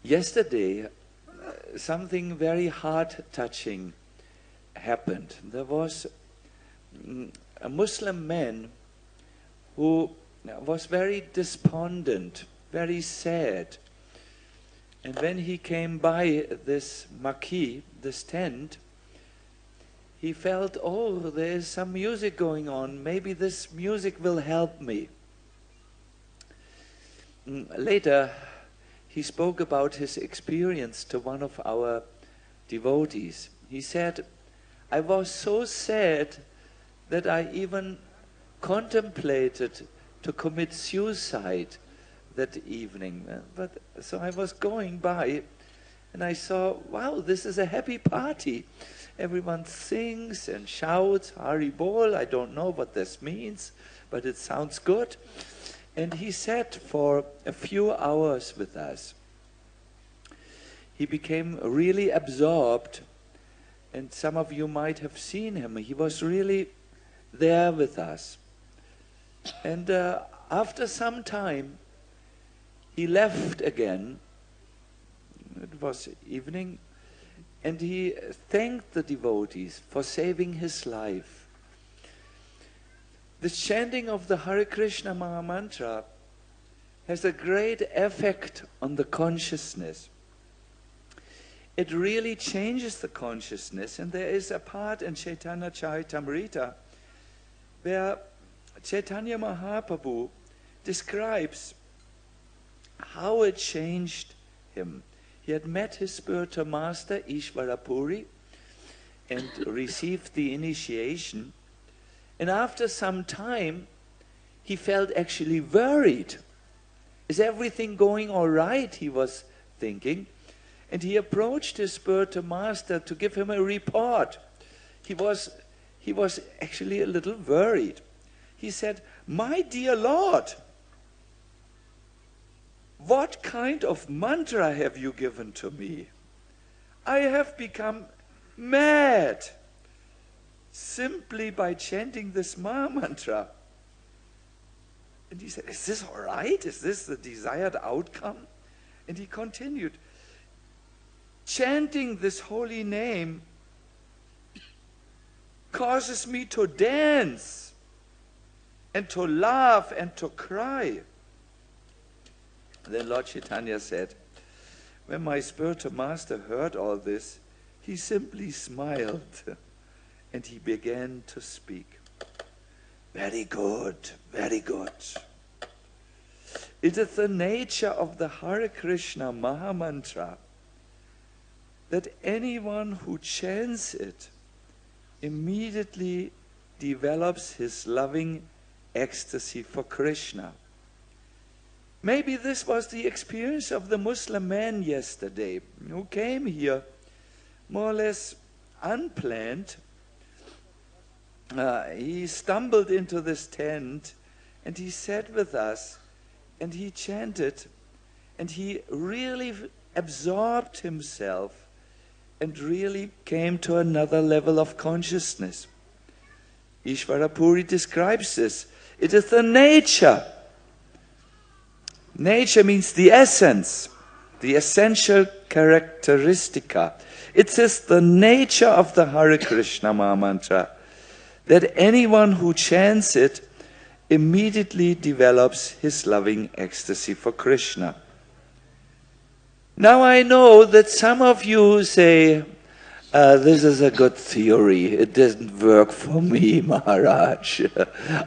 Yesterday, something very heart-touching happened. There was a Muslim man who was very despondent, very sad. And when he came by this marquee, this tent, he felt, oh, there is some music going on. Maybe this music will help me. Later, he spoke about his experience to one of our devotees. He said, I was so sad that I even contemplated to commit suicide that evening. So I was going by and I saw, wow, this is a happy party. Everyone sings and shouts, Hari Bol. I don't know what this means, but it sounds good. And he sat for a few hours with us. He became really absorbed, and some of you might have seen him. He was really there with us. And after some time, he left again. It was evening, and he thanked the devotees for saving his life. The chanting of the Hare Krishna Maha Mantra has a great effect on the consciousness. It really changes the consciousness, and there is a part in Chaitanya Charitamrita where Chaitanya Mahaprabhu describes how it changed him. He had met his spiritual master, Ishvara Puri, and received the initiation. And after some time, he felt actually worried. Is everything going all right? He was thinking. And he approached his spiritual master to give him a report. He was actually a little worried. He said, my dear Lord, what kind of mantra have you given to me? I have become mad simply by chanting this Maha Mantra. And he said, is this all right? Is this the desired outcome? And he continued, chanting this holy name causes me to dance and to laugh and to cry. Then Lord Chaitanya said, when my spiritual master heard all this, he simply smiled and he began to speak. Very good, very good. It is the nature of the Hare Krishna Maha Mantra that anyone who chants it immediately develops his loving ecstasy for Krishna. Maybe this was the experience of the Muslim man yesterday who came here more or less unplanned. He stumbled into this tent and he sat with us and he chanted and he really absorbed himself and really came to another level of consciousness. Ishvara Puri describes this. It is the nature. Nature means the essence, the essential characteristica. It is the nature of the Hare Krishna Maha Mantra that anyone who chants it immediately develops his loving ecstasy for Krishna. Now I know that some of you say, this is a good theory. It doesn't work for me, Maharaj.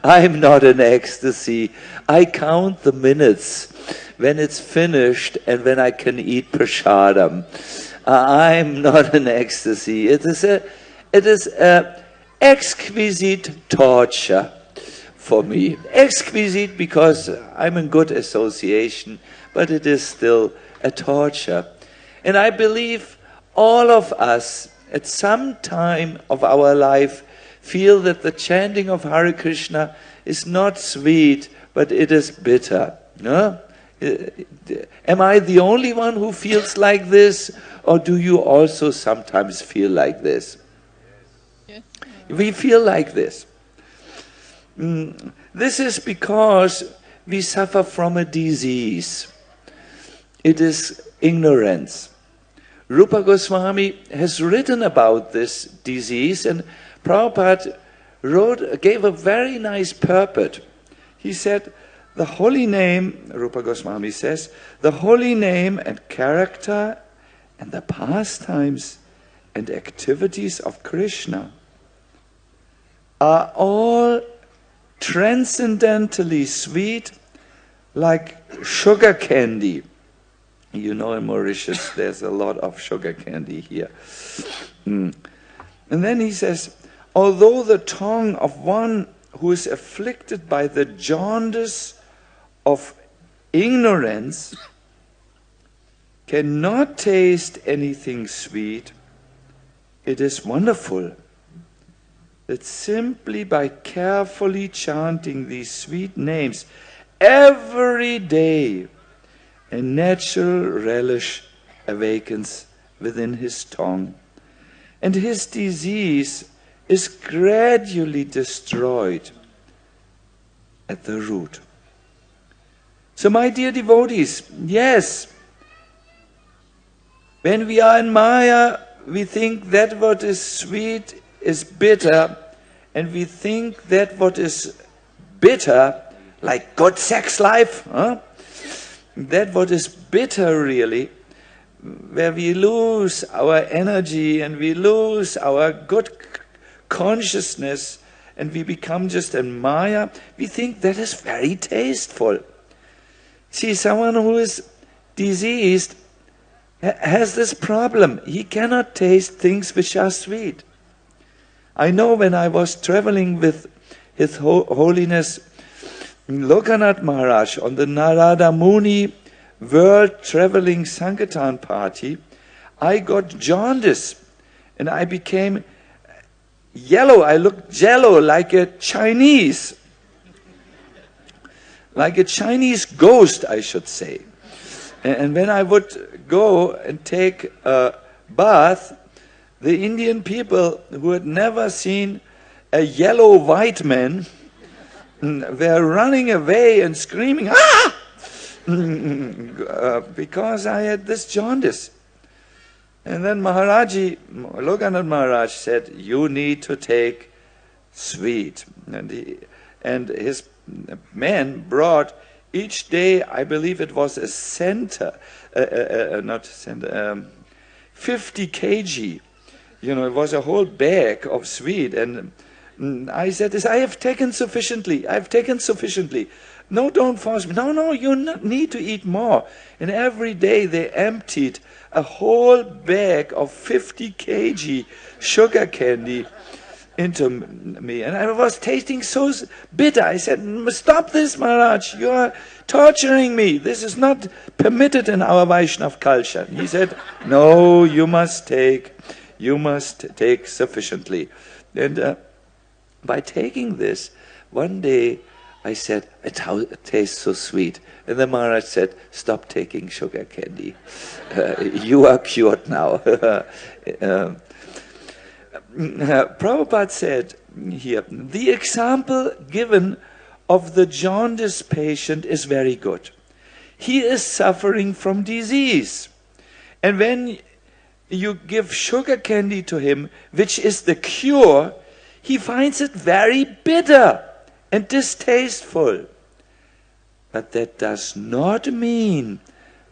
I'm not in ecstasy. I count the minutes when it's finished and when I can eat prasadam. I'm not in ecstasy. It is a exquisite torture for me. Exquisite because I'm in good association, but it is still a torture. And I believe all of us at some time of our life feel that the chanting of Hare Krishna is not sweet, but it is bitter. No? Am I the only one who feels like this, or do you also sometimes feel like this? Yes. We feel like this. This is because we suffer from a disease. It is ignorance. Rupa Goswami has written about this disease, and Prabhupada gave a very nice purport. He said, the holy name, Rupa Goswami says, the holy name and character and the pastimes and activities of Krishna are all transcendently sweet like sugar candy. You know, in Mauritius there's a lot of sugar candy here. And then he says, although the tongue of one who is afflicted by the jaundice of ignorance cannot taste anything sweet, it is wonderful that simply by carefully chanting these sweet names every day, a natural relish awakens within his tongue, and his disease is gradually destroyed at the root. So my dear devotees, yes, when we are in Maya, we think that what is sweet is bitter, and we think that what is bitter, like good sex life, that what is bitter really, where we lose our energy and we lose our good consciousness and we become just in Maya, we think that is very tasteful. See, someone who is diseased has this problem. He cannot taste things which are sweet. I know when I was traveling with His Holiness Lokanath Maharaj on the Narada Muni World Traveling Sankirtan Party, I got jaundice and I became yellow. I looked yellow like a Chinese. Like a Chinese ghost, I should say. And when I would go and take a bath, the Indian people who had never seen a yellow white man were running away and screaming, ah! Because I had this jaundice. And then Maharaji, Lokanath Maharaj said, you need to take sweet. And his men brought each day, I believe it was a center, 50 kg. You know, it was a whole bag of sweet. And I said, I have taken sufficiently. I have taken sufficiently. No, don't force me. No, you need to eat more. And every day they emptied a whole bag of 50 kg sugar candy into me. And I was tasting so bitter. I said, stop this, Maharaj. You are torturing me. This is not permitted in our Vaishnav culture. And he said, no, you must take sufficiently. And by taking this, one day I said, it tastes so sweet. And the Maharaj said, stop taking sugar candy. You are cured now. Prabhupada said here, the example given of the jaundice patient is very good. He is suffering from disease. And when you give sugar candy to him, which is the cure, he finds it very bitter and distasteful. But that does not mean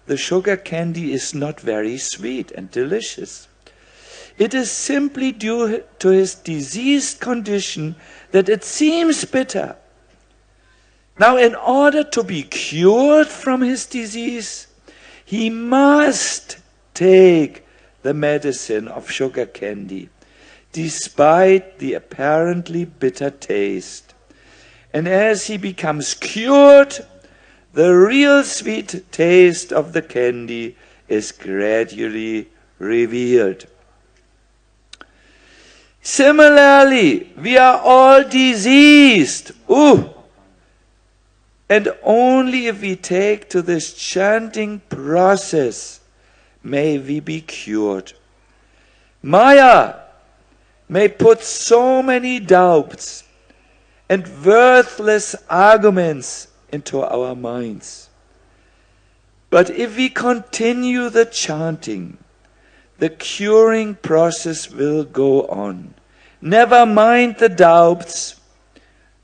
the sugar candy is not very sweet and delicious. It is simply due to his diseased condition that it seems bitter. Now, in order to be cured from his disease, he must take the medicine of sugar candy, despite the apparently bitter taste. And as he becomes cured, the real sweet taste of the candy is gradually revealed. Similarly, we are all diseased. And only if we take to this chanting process may we be cured. Maya may put so many doubts and worthless arguments into our minds. But if we continue the chanting, the curing process will go on. Never mind the doubts,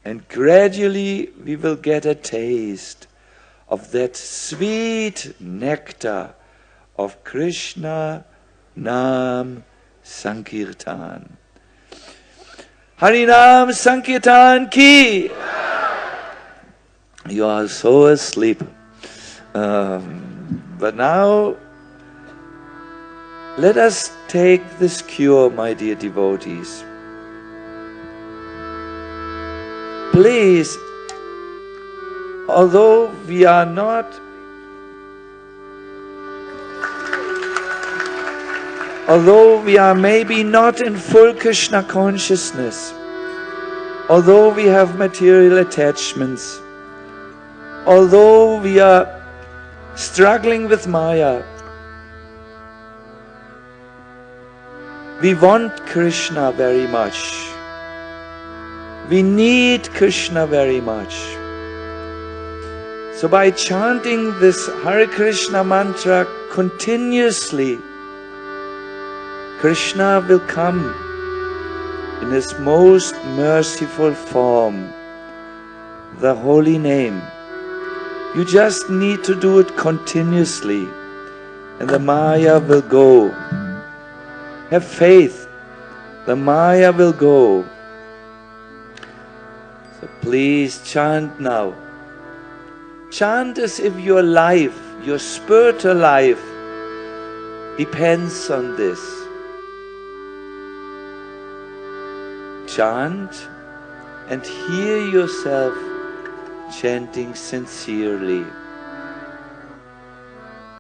and gradually we will get a taste of that sweet nectar of Krishna Nam Sankirtan. Harinam Sankirtan ki! You are so asleep. But now, let us take this cure, my dear devotees. Please, although we are maybe not in full Krishna consciousness, although we have material attachments, although we are struggling with Maya, we want Krishna very much. We need Krishna very much. So by chanting this Hare Krishna mantra continuously, Krishna will come in His most merciful form, the holy name. You just need to do it continuously, and the Maya will go. Have faith, the Maya will go. So please chant now. Chant as if your life, your spiritual life, depends on this. Chant and hear yourself chanting sincerely.